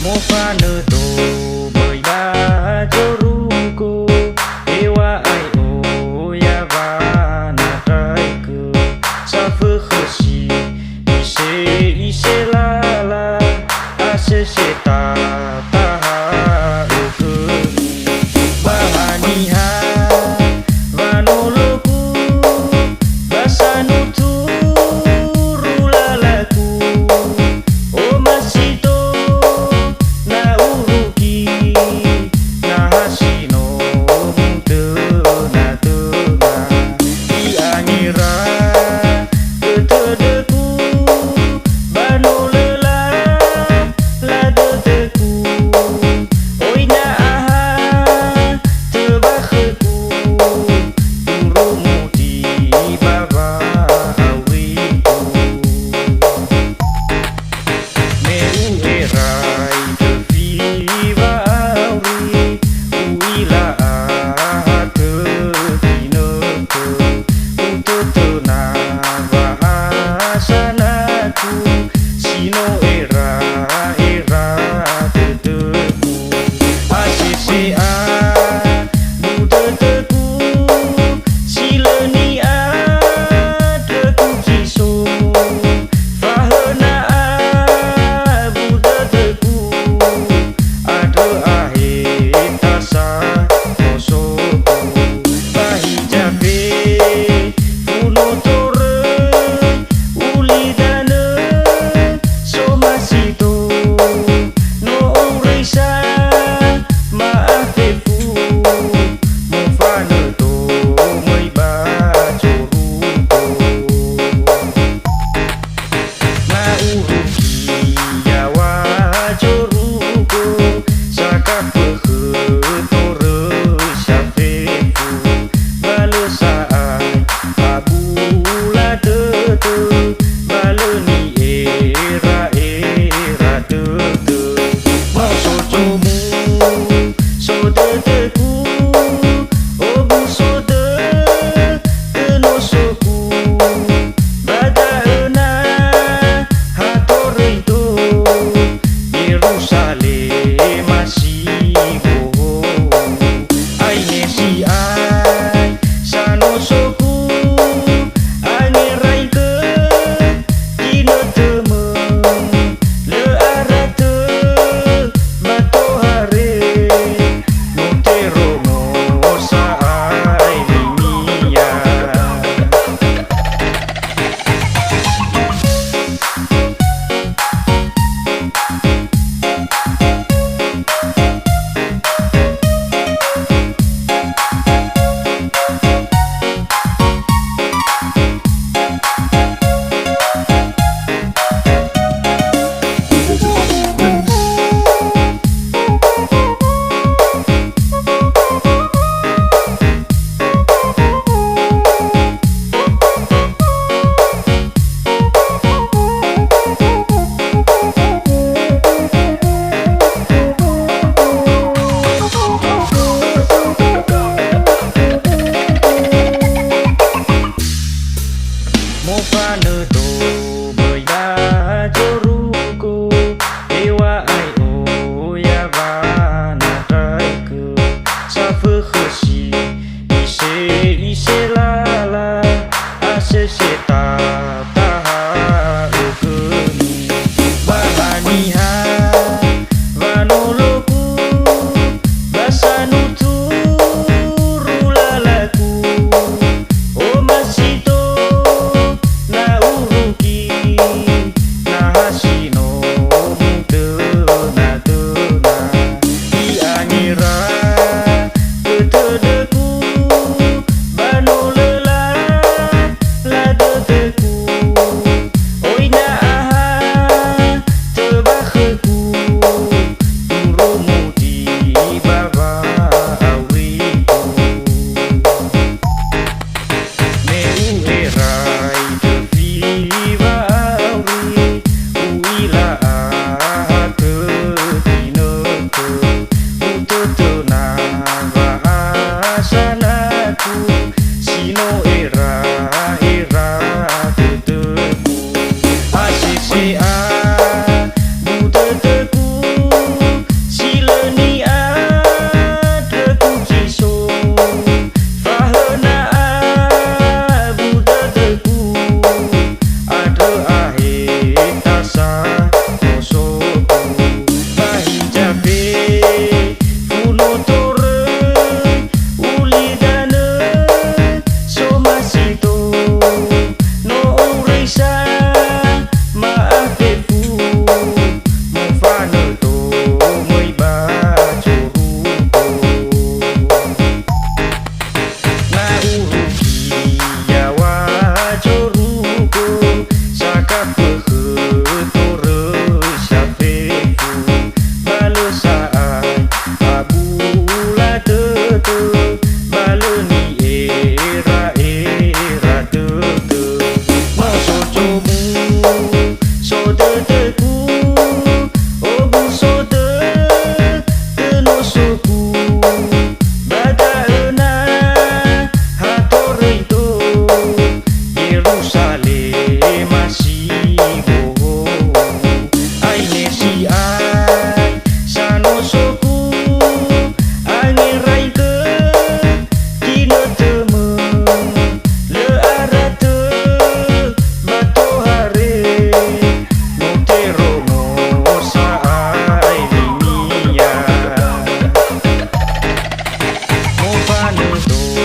Một pha nở tổ mời ba cho ruko ewa ai o ya va na trai ke sa phơ khsi ise la la ase se ta ta ha ke bahani ha vanoloku basanu tu rulalaku o masito na uruki na hasino te na i angira tedeku banolela la deteku oina aha tebakheku turumu di baba awiku meu erai te viva auri uila te dineke utoto na bahasanaku sino era teteku asese a buteteku sileni a teku kiso fahena a buteteku ada ahe tasa kosoku bahijabe funotore ulidane somasito no orisa maafefu mofane to moi ba choruko na uruki yawa choruko saka tore syafefu balesai abula tete baleni era tete mau sojomu so teteku obu sode tenosoku badaena hatorito Yerusalem masih aine si ai sanosoku angerai ke dino teme le arate matohare notero no saai limia một pha nở tổ mời ba cho ruko ewa ai o ya va na trai ke sa phơ khsi ise la la ase se ta ta ha ke bahani ha vanoloku basanu tu rulalaku o masito na uruki na hasino te na i angira tedeku banolela la deteku oina aha tebakheku turumu di baba awiku meu erai te viva auri uila te dineke utoto na bahasanaku sino era teteku asese a buteteku nơ tô